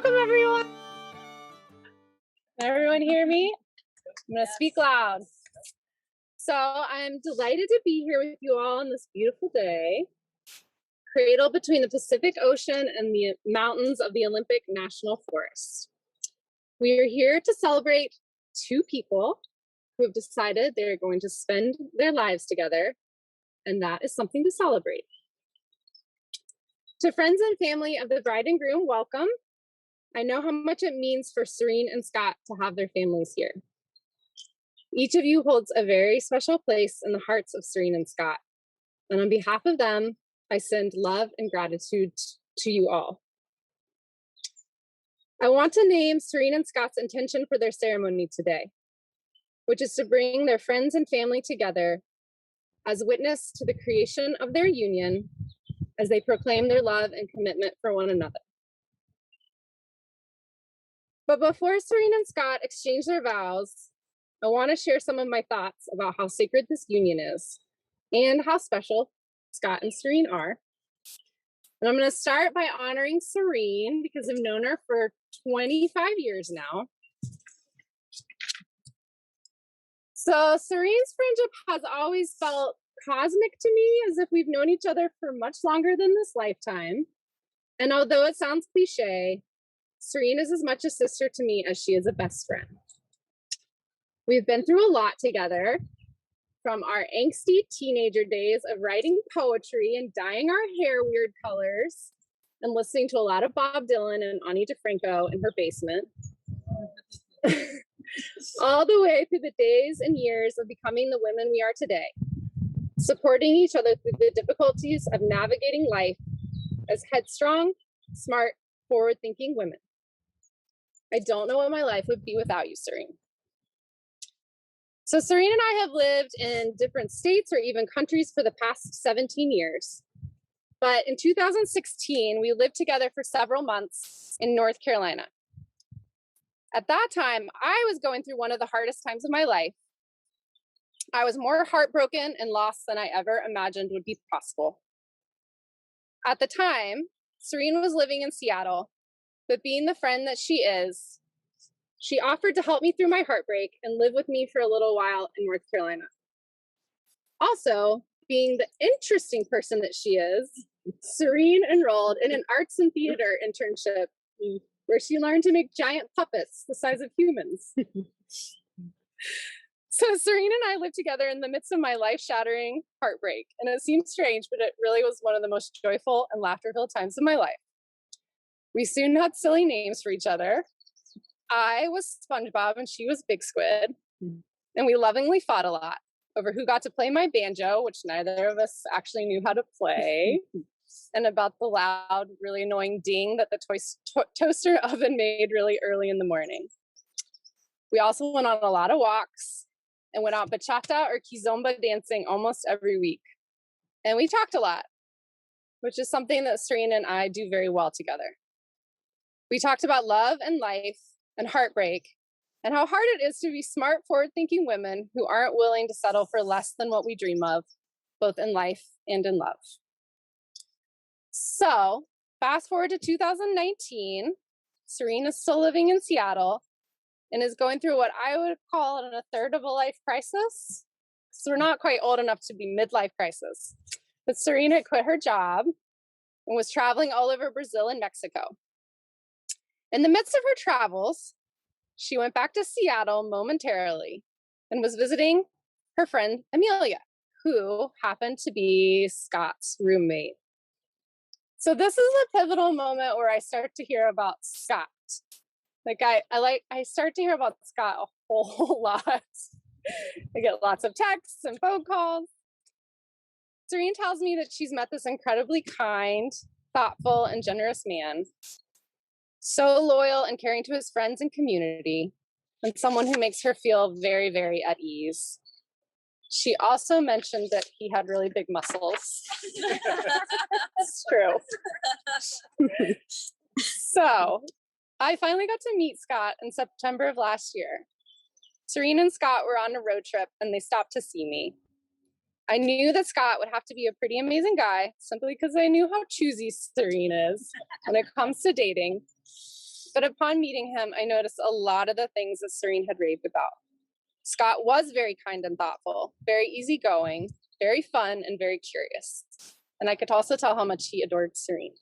Welcome, everyone. Can everyone hear me? I'm going to speak loud. So I'm delighted to be here with you all on this beautiful day, cradled between the Pacific Ocean and the mountains of the Olympic National Forest. We are here to celebrate two people who have decided they're going to spend their lives together, and that is something to celebrate. To friends and family of the bride and groom, welcome. I know how much it means for Serene and Scott to have their families here. Each of you holds a very special place in the hearts of Serene and Scott. And on behalf of them, I send love and gratitude to you all. I want to name Serene and Scott's intention for their ceremony today, which is to bring their friends and family together as witness to the creation of their union as they proclaim their love and commitment for one another. But before Serene and Scott exchange their vows, I want to share some of my thoughts about how sacred this union is and how special Scott and Serene are. And I'm going to start by honoring Serene because I've known her for 25 years now. So Serene's friendship has always felt cosmic to me, as if we've known each other for much longer than this lifetime. And although it sounds cliche, Serene is as much a sister to me as she is a best friend. We've been through a lot together, from our angsty teenager days of writing poetry and dyeing our hair weird colors and listening to a lot of Bob Dylan and Ani DeFranco in her basement, all the way through the days and years of becoming the women we are today, supporting each other through the difficulties of navigating life as headstrong, smart, forward-thinking women. I don't know what my life would be without you, Serene. So Serene and I have lived in different states or even countries for the past 17 years. But in 2016, we lived together for several months in North Carolina. At that time, I was going through one of the hardest times of my life. I was more heartbroken and lost than I ever imagined would be possible. At the time, Serene was living in Seattle, but being the friend that she is, she offered to help me through my heartbreak and live with me for a little while in North Carolina. Also, being the interesting person that she is, Serene enrolled in an arts and theater internship where she learned to make giant puppets the size of humans. So Serene and I lived together in the midst of my life-shattering heartbreak, and it seemed strange, but it really was one of the most joyful and laughter-filled times of my life. We soon had silly names for each other. I was SpongeBob and she was Big Squid, and we lovingly fought a lot over who got to play my banjo, which neither of us actually knew how to play, and about the loud, really annoying ding that the toaster oven made really early in the morning. We also went on a lot of walks and went out bachata or kizomba dancing almost every week. And we talked a lot, which is something that Serene and I do very well together. We talked about love and life and heartbreak and how hard it is to be smart, forward-thinking women who aren't willing to settle for less than what we dream of, both in life and in love. So fast forward to 2019, Serene is still living in Seattle and is going through what I would call a third of a life crisis. So we're not quite old enough to be midlife crisis. But Serene had quit her job and was traveling all over Brazil and Mexico. In the midst of her travels, she went back to Seattle momentarily and was visiting her friend Amelia, who happened to be Scott's roommate. So this is a pivotal moment where I start to hear about Scott. I start to hear about Scott a whole lot. I get lots of texts and phone calls. Serene tells me that she's met this incredibly kind, thoughtful, and generous man, so loyal and caring to his friends and community, and someone who makes her feel very, very at ease. She also mentioned that he had really big muscles. It's true. So I finally got to meet Scott in September of last year. Serene and Scott were on a road trip and they stopped to see me. I knew that Scott would have to be a pretty amazing guy simply because I knew how choosy Serene is when it comes to dating. But upon meeting him, I noticed a lot of the things that Serene had raved about. Scott was very kind and thoughtful, very easygoing, very fun, and very curious. And I could also tell how much he adored Serene.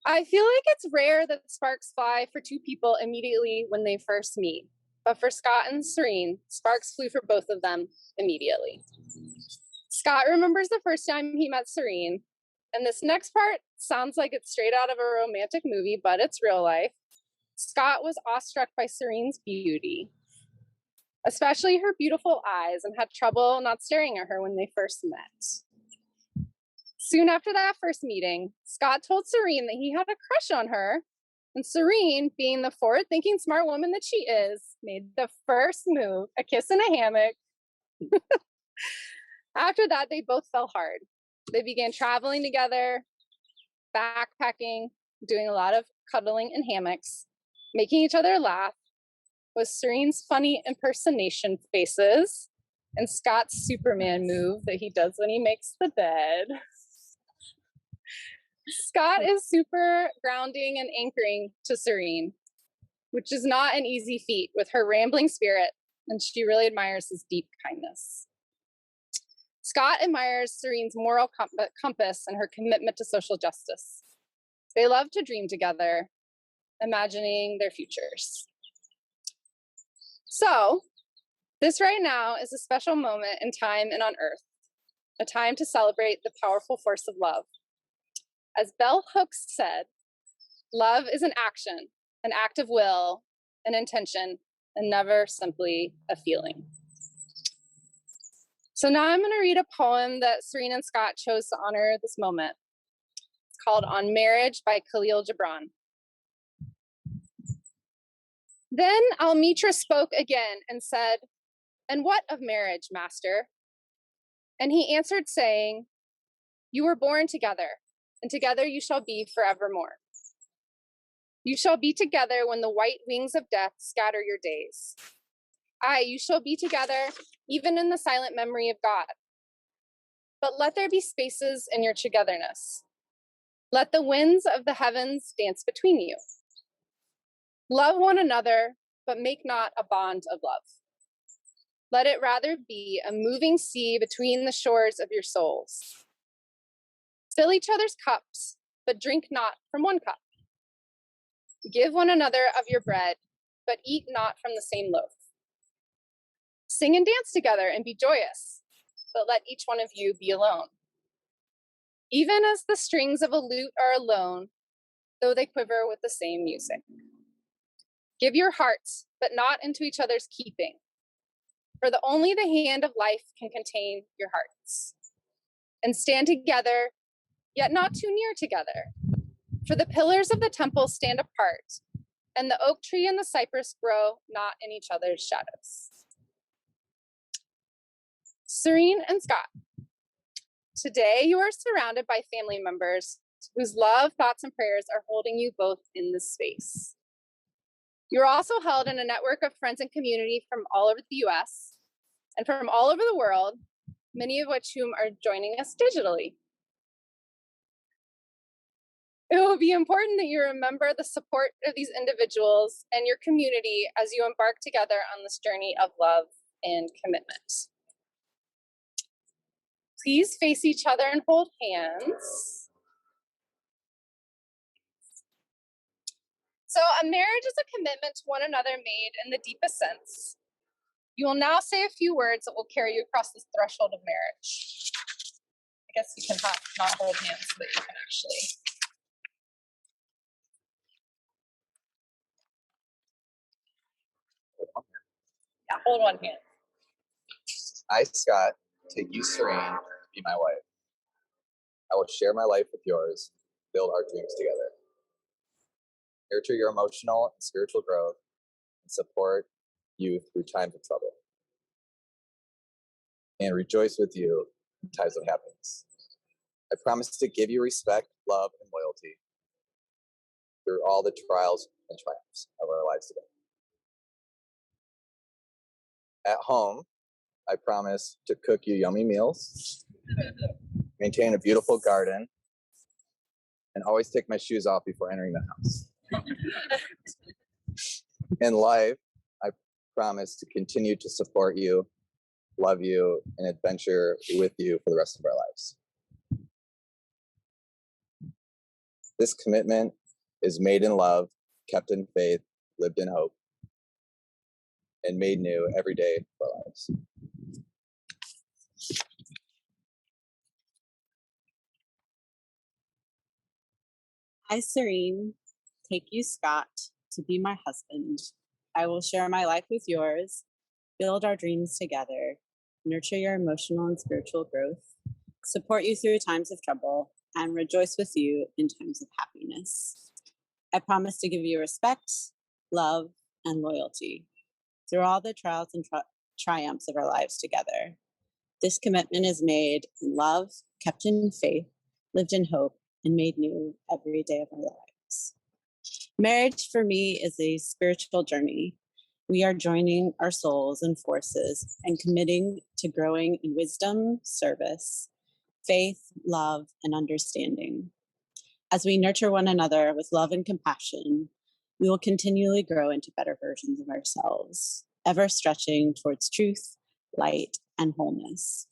I feel like it's rare that sparks fly for two people immediately when they first meet. But for Scott and Serene, sparks flew for both of them immediately. Scott remembers the first time he met Serene, and this next part sounds like it's straight out of a romantic movie, but it's real life. Scott was awestruck by Serene's beauty, especially her beautiful eyes, and had trouble not staring at her when they first met. Soon after that first meeting, Scott told Serene that he had a crush on her, and Serene, being the forward-thinking smart woman that she is, made the first move, a kiss in a hammock. After that, they both fell hard. They began traveling together, backpacking, doing a lot of cuddling in hammocks, making each other laugh, with Serene's funny impersonation faces and Scott's Superman move that he does when he makes the bed. Scott is super grounding and anchoring to Serene, which is not an easy feat with her rambling spirit, and she really admires his deep kindness. Scott admires Serene's moral compass and her commitment to social justice. They love to dream together, imagining their futures. So, this right now is a special moment in time and on Earth, a time to celebrate the powerful force of love. As Bell Hooks said, love is an action, an act of will, an intention, and never simply a feeling. So now I'm going to read a poem that Serene and Scott chose to honor this moment. It's called On Marriage by Khalil Gibran. Then Almitra spoke again and said, "And what of marriage, master?" And he answered, saying, "You were born together, and together you shall be forevermore. You shall be together when the white wings of death scatter your days. Aye, you shall be together even in the silent memory of God. But let there be spaces in your togetherness. Let the winds of the heavens dance between you. Love one another, but make not a bond of love. Let it rather be a moving sea between the shores of your souls. Fill each other's cups, but drink not from one cup. Give one another of your bread, but eat not from the same loaf. Sing and dance together and be joyous, but let each one of you be alone. Even as the strings of a lute are alone, though they quiver with the same music. Give your hearts, but not into each other's keeping, for only the hand of life can contain your hearts. And stand together, yet not too near together, for the pillars of the temple stand apart, and the oak tree and the cypress grow not in each other's shadows." Serene and Scott, today you are surrounded by family members whose love, thoughts, and prayers are holding you both in this space. You're also held in a network of friends and community from all over the US and from all over the world, many of which whom are joining us digitally. It will be important that you remember the support of these individuals and your community as you embark together on this journey of love and commitment. Please face each other and hold hands. So a marriage is a commitment to one another made in the deepest sense. You will now say a few words that will carry you across this threshold of marriage. I guess you can not hold hands, but you can actually. Yeah, hold one hand. I, Scott, take you, Serene, to be my wife. I will share my life with yours, build our dreams together. Nurture your emotional and spiritual growth, and support you through times of trouble. And rejoice with you in times of happiness. I promise to give you respect, love, and loyalty through all the trials and triumphs of our lives together. At home, I promise to cook you yummy meals, maintain a beautiful garden, and always take my shoes off before entering the house. In life, I promise to continue to support you, love you, and adventure with you for the rest of our lives. This commitment is made in love, kept in faith, lived in hope, and made new every day of our lives. I, Serene, take you, Scott, to be my husband. I will share my life with yours, build our dreams together, nurture your emotional and spiritual growth, support you through times of trouble, and rejoice with you in times of happiness. I promise to give you respect, love, and loyalty through all the trials and triumphs of our lives together. This commitment is made in love, kept in faith, lived in hope, and made new every day of our lives. Marriage for me is a spiritual journey. We are joining our souls and forces and committing to growing in wisdom, service, faith, love, and understanding. As we nurture one another with love and compassion, we will continually grow into better versions of ourselves, ever stretching towards truth, light, and wholeness.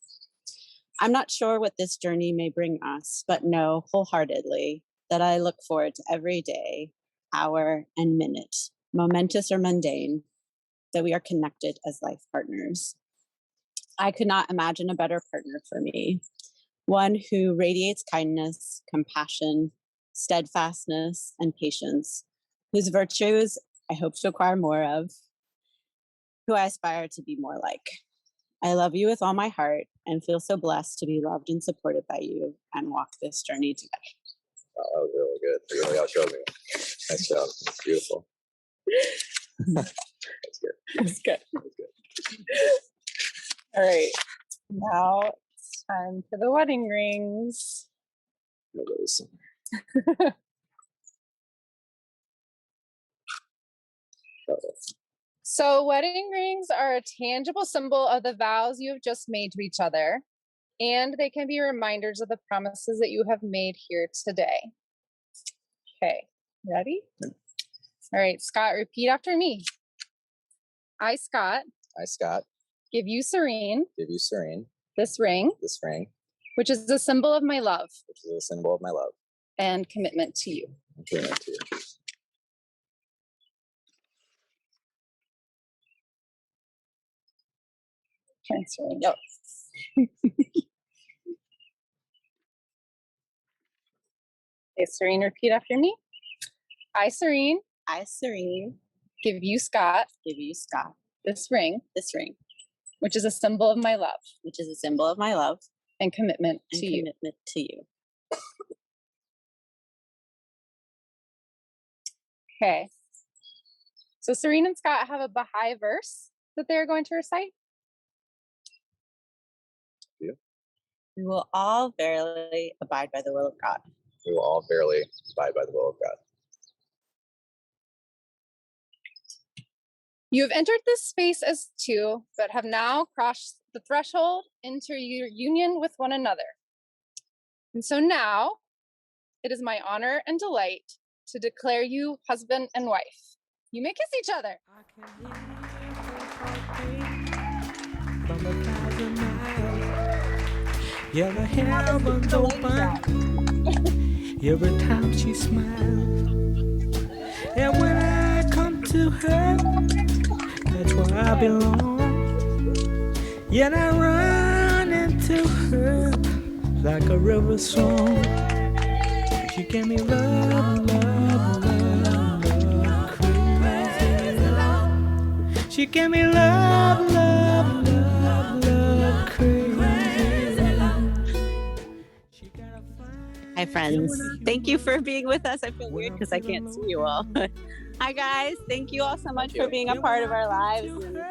I'm not sure what this journey may bring us, but know wholeheartedly that I look forward to every day, hour, and minute, momentous or mundane, that we are connected as life partners. I could not imagine a better partner for me, one who radiates kindness, compassion, steadfastness, and patience, whose virtues I hope to acquire more of, who I aspire to be more like. I love you with all my heart and feel so blessed to be loved and supported by you and walk this journey together. Wow, that was really good. You really outshowed me. Nice job. It's beautiful. That's good. That's good. That's good. All right. Now it's time for the wedding rings. No, that was- So, wedding rings are a tangible symbol of the vows you have just made to each other, and they can be reminders of the promises that you have made here today. Okay, ready? All right, Scott, repeat after me. I, Scott, I, Scott, give you, Serene, give you, Serene, this ring, which is a symbol of my love which is a symbol of my love and commitment to you. and commitment to you. Transferring. Yep. Okay, Serene, repeat after me. I, Serene, give you, Scott, this ring, which is a symbol of my love and commitment to you. Okay. So Serene and Scott have a Baha'i verse that they're going to recite. We will all verily abide by the will of God. We will all verily abide by the will of God. You have entered this space as two, but have now crossed the threshold into your union with one another. And so now, it is my honor and delight to declare you husband and wife. You may kiss each other. From 1,000 miles, yeah, the heavens open every time she smiles. And when I come to her, that's where I belong. Yet I run into her like a river song. She gave me love, love, love, love, crazy love. She gave me love, love, love, love, crazy love. Hi, friends. Thank you for being with us. I feel weird because I can't see you all. Hi, guys. Thank you all so much for being a part of our lives. And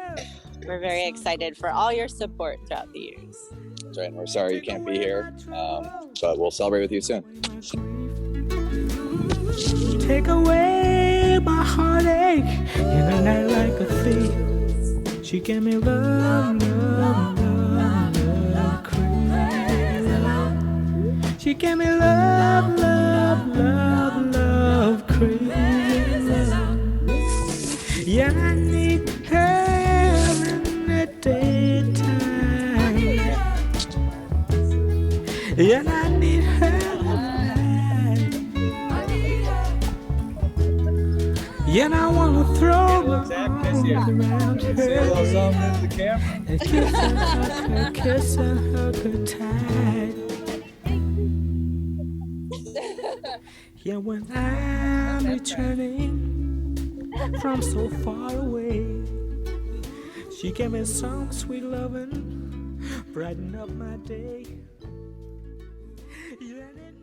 we're very excited for all your support throughout the years. That's right. And we're sorry you can't be here, but we'll celebrate with you soon. Take away my heartache in a night like a thief. She gave me love, love, love, love, crazy love. She gave me love, love, love, love, crazy and I need her tonight. And I wanna throw my arms around her and kiss and hug her tight. Yeah, when I'm returning from so far away, she gave me some sweet loving, brighten up my day. You let it